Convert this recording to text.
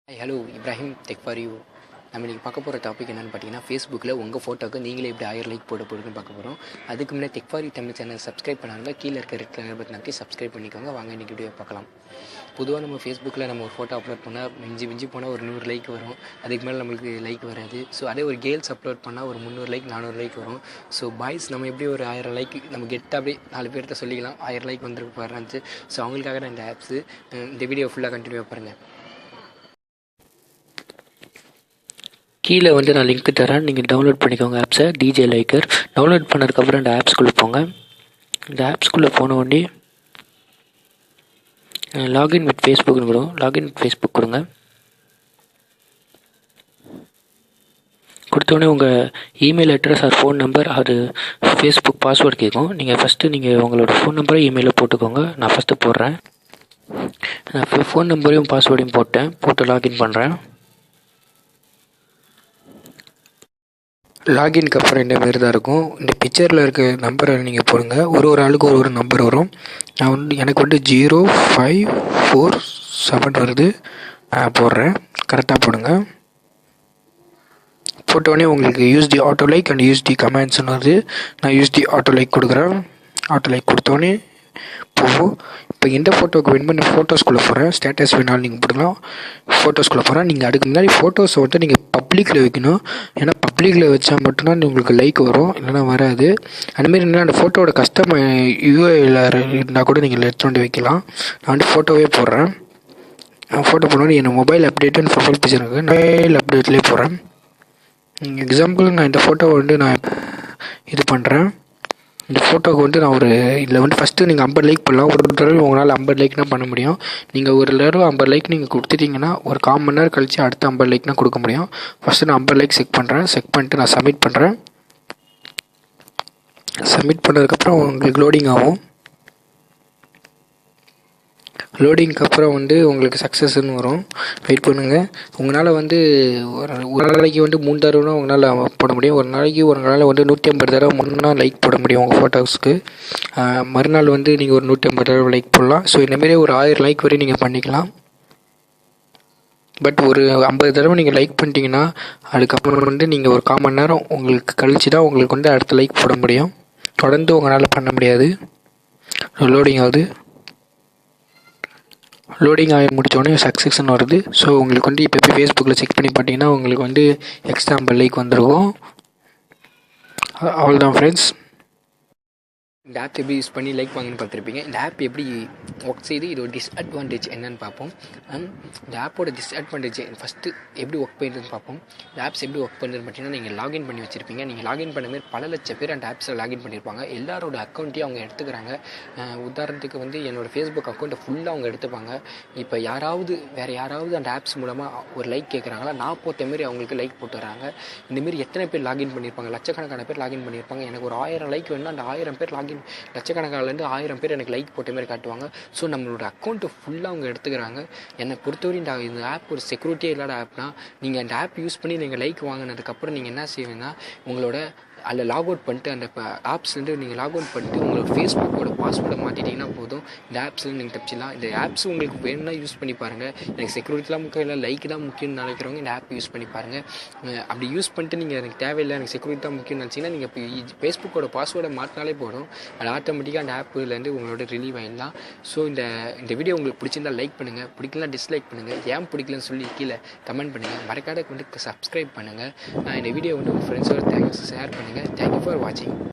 Hello Ibrahim tech for you. நம்ம இன்றைக்கி பார்க்க போகிற டாபிக் என்னென்னு பார்த்தீங்கன்னா, ஃபேஸ்புக்கில் உங்கள் ஃபோட்டோக்கு நீங்களே எப்படி 1000 லைக் போட போடுன்னு பார்க்க போகிறோம். அதுக்கு முன்னாடி tech for you Tamil channel subscribe பண்ணாங்க, கீழே இருக்க ரெட் கலர் பட்டன் அமைக்கி சப்ஸ்கிரைப் பண்ணிக்கோங்க. வாங்க இன்றைக்கி வீடியோ பார்க்கலாம். பொதுவாக நம்ம ஃபேஸ்புக்கில் நம்ம ஒரு ஃபோட்டோ அப்லோட் பண்ணால் மிஞ்சி போனால் ஒரு 100 லைக் வரும். அதுக்கு மேலே நம்மளுக்கு லைக் வராது. ஸோ அதே ஒரு கேர்ள்ஸ் அப்லோட் பண்ணால் ஒரு 300 லைக் 400 லைக் வரும். ஸோ பாய்ஸ் நம்ம எப்படி ஒரு 1000 லைக் நம்ம கெட்டாக அப்படியே 4 பேர்கிட்ட சொல்லிக்கலாம் 1000 லைக் வந்துருக்கு பாருந்துச்சு. ஸோ அவங்களுக்காக தான் இந்த ஆப்ஸு. இந்த வீடியோ ஃபுல்லாக கண்டினியூ பாருங்கள். கீழே நான் லிங்க் தரேன், நீங்கள் டவுன்லோட் பண்ணிக்கோங்க ஆப்ஸை. டிஜே லைக்கர் டவுன்லோட் பண்ணதுக்கப்புறம் இந்த ஆப்ஸ்குள்ளே போங்க. இந்த ஆப்ஸ்குள்ளே போன உடனே லாகின் வித் ஃபேஸ்புக்னு வரும். லாகின் வித் ஃபேஸ்புக் கொடுங்க. கொடுத்தோடனே உங்கள் email address or phone number அது ஃபேஸ்புக் பாஸ்வேர்டு கேட்கும். நீங்கள் ஃபஸ்ட்டு உங்களோட ஃபோன் நம்பரை இமெயிலில் போட்டுக்கோங்க. நான் ஃபஸ்ட்டு போடுறேன். நான் ஃபோன் நம்பரையும் பாஸ்வேர்டையும் போட்டு லாகின் பண்ணுறேன். லாகின்க்கு அப்புறம் இந்த மாரி தான் இருக்கும். இந்த பிக்சரில் இருக்க நம்பரை நீங்கள் போடுங்க. ஒரு ஆளுக்கு ஒரு நம்பர் வரும். எனக்கு 0547 வருது. நான் போடுறேன். கரெக்டாக போடுங்க. போட்டோடனே உங்களுக்கு use the auto like and use the கமெண்ட்ஸ்னு வருது. நான் யூஸ் தி ஆட்டோ லைக் கொடுக்குறேன். ஆட்டோ லைக் கொடுத்தோடனே போகும். இப்போ எந்த ஃபோட்டோக்கு வேணுமோ ஃபோட்டோஸ்குள்ளே போகிறேன். ஸ்டேட்டஸ் வேணாலும் நீங்கள் போடலாம். ஃபோட்டோஸ்குள்ளே போகிறேன். நீங்கள் அதுக்கு முன்னாடி ஃபோட்டோஸை நீங்கள் பப்ளிக்கில் வைக்கணும். ஏன்னா பப்ளிக்கில் வச்சா மட்டும்தான் உங்களுக்கு லைக் வரும், இல்லைனா வராது. அதுமாரி என்ன அந்த ஃபோட்டோவோட கஸ்டமர் யூஐயில் இருந்தால் கூட நீங்கள் எடுத்துகிட்டு வைக்கலாம். நான் ஃபோட்டோவே போடுறேன். ஃபோட்டோ போடணும். என் மொபைல் அப்டேட்டுன்னு ப்ரொஃபைல் பிக்சர் இருக்குது. மொபைல் அப்டேட்லேயே போடுறேன். எக்ஸாம்பிளுக்கு நான் இந்த ஃபோட்டோவை நான் இது பண்ணுறேன். இந்த ஃபோட்டோவுக்கு நான் இதில் ஃபஸ்ட்டு நீங்கள் 50 லைக் பண்ணலாம். ஒரு தடவை உங்களால் 50 லைக்னா பண்ண முடியும். நீங்கள் ஒரு தடவை 50 லைக் நீங்கள் கொடுத்துட்டிங்கன்னா ஒரு 1/4 மணி நேரம் கழித்து அடுத்த 50 லைக்னா கொடுக்க முடியும். ஃபஸ்ட்டு நான் 50 லைக் செக் பண்ணுறேன். செக் பண்ணிட்டு நான் சப்மிட் பண்ணுறேன். சப்மிட் பண்ணதுக்கப்புறம் உங்களுக்கு லோடிங் ஆகும். லோடிங்க்கு அப்புறம் உங்களுக்கு சக்ஸஸ்ன்னு வரும். வெயிட் பண்ணுங்கள். உங்களால் ஒரு நாளைக்கு 3 தடவை உங்களால் போட முடியும். ஒரு நாளைக்கு உங்களால் 150 தடவை முன்னாள் லைக் போட முடியும் உங்கள் ஃபோட்டோஸ்க்கு. மறுநாள் நீங்கள் ஒரு 150 தடவை லைக் போடலாம். ஸோ இந்தமாரி ஒரு 1000 லைக் வரையும் நீங்கள் பண்ணிக்கலாம். பட் ஒரு 50 தடவை நீங்கள் லைக் பண்ணிட்டீங்கன்னா அதுக்கப்புறம் நீங்கள் ஒரு 1/4 மணி நேரம் உங்களுக்கு கழிச்சு தான் உங்களுக்கு அடுத்த லைக் போட முடியும். தொடர்ந்து உங்களால் பண்ண முடியாது. லோடிங் ஆகுது. லோடிங் ஆகி முடித்தோடனே சக்ஸஸ்ன்னு வருது. ஸோ உங்களுக்கு இப்போ போய் ஃபேஸ்புக்கில் செக் பண்ணி பார்த்தீங்கன்னா உங்களுக்கு எக்ஸ்ட்ரா 50 லைக் வந்துருக்கும். அவ்வளோதான் ஃப்ரெண்ட்ஸ். இந்த ஆப் எப்படி யூஸ் பண்ணி லைக் வாங்கன்னு பார்த்துருப்பீங்க. இந்த ஆப் எப்படி ஒர்க் செய்து இதோட டிஸ்அட்வான்டேஜ் என்னென்னு பார்ப்போம். இந்த ஆப்போட டிஸ்அட்வான்டேஜ் ஃபஸ்ட்டு எப்படி ஒர்க் பண்ணுறதுன்னு பார்ப்போம். இந்த ஆப்ஸ் எப்படி ஒர்க் பண்ணுறதுன்னு பார்த்தீங்கன்னா, நீங்கள் லாகின் பண்ணி வச்சுருப்பீங்க. நீங்கள் லாகின் பண்ண மாதிரி பல லட்சம் பேர் அந்த ஆப்ஸில் லாகின் பண்ணியிருப்பாங்க. எல்லாரோட அக்கௌண்ட்டையும் அவங்க எடுத்துக்கிறாங்க. உதாரணத்துக்கு என்னோடய ஃபேஸ்புக் அக்கௌண்ட்டை ஃபுல்லாக அவங்க எடுத்துப்பாங்க. இப்போ வேறு யாராவது அந்த ஆப்ஸ் மூலமாக ஒரு லைக் கேட்குறாங்களா, நான் போட்ட மாரி அவங்களுக்கு லைக் போட்டு வராங்க. இந்தமாரி எத்தனை பேர் லாகின் பண்ணியிருப்பாங்க, லட்சக்கணக்கான பேர் லாகின் பண்ணியிருப்பாங்க. எனக்கு ஒரு 1000 லைக் வேணும்னா அந்த 1000 பேர் லாகின் லட்சக்கணக்கானலேருந்து 1000 பேர் எனக்கு லைக் போட்ட மாதிரி காட்டுவாங்க. ஸோ நம்மளோட அக்கௌண்ட்டு ஃபுல்லாக அவங்க எடுத்துக்கிறாங்க. என்னை பொறுத்தவரை இந்த ஆப் ஒரு செக்யூரிட்டியே இல்லாத ஆப்னா, நீங்கள் அந்த ஆப் யூஸ் பண்ணி நீங்கள் லைக் வாங்கினதுக்கப்புறம் நீங்கள் என்ன செய்வீங்கன்னா, உங்களோட அதில் லாக் அவுட் பண்ணிட்டு அந்த ஆப்ஸ்லேருந்து நீங்கள் லாக் அவுட் பண்ணிட்டு உங்களோட ஃபேஸ்புக்கோட பாஸ்வேர்டை மாற்றிட்டிங்கன்னா போதும். இந்த ஆப்ஸ்லேருந்து நீங்கள் தப்பிச்சிடலாம். இந்த ஆப்ஸ் உங்களுக்கு வேணும்னா யூஸ் பண்ணி பாருங்கள். எனக்கு செக்யூரிட்டிலாம் முக்கியம் இல்லை, லைக் தான் முக்கியம்னு நினைக்கிறவங்க இந்த ஆப் யூஸ் பண்ணி பாருங்கள். அப்படி யூஸ் பண்ணிட்டு நீங்கள் எனக்கு தேவையில்லை, எனக்கு செக்யூரிட்டி தான் முக்கியம்னு நினச்சிங்கன்னா நீங்கள் இப்போ ஃபேஸ்புக்கோட பாஸ்வேர்டை மாற்றினாலே போதும். அது ஆட்டோமேட்டிக்காக அந்த ஆப்லேருந்து உங்களோட ரிலீவ் ஆகிடலாம். ஸோ இந்த வீடியோ உங்களுக்கு பிடிச்சிருந்தால் லைக் பண்ணுங்கள், பிடிக்கலாம் டிஸ்லைக் பண்ணுங்கள். ஏன் பிடிக்கலன்னு சொல்லி கீழே கமெண்ட் பண்ணுங்கள். மறக்காத சப்ஸ்கிரைப் பண்ணுங்கள். இந்த வீடியோ உங்கள் ஃப்ரெண்ட்ஸோட ஷேர் பண்ணுங்கள். Thank you for watching.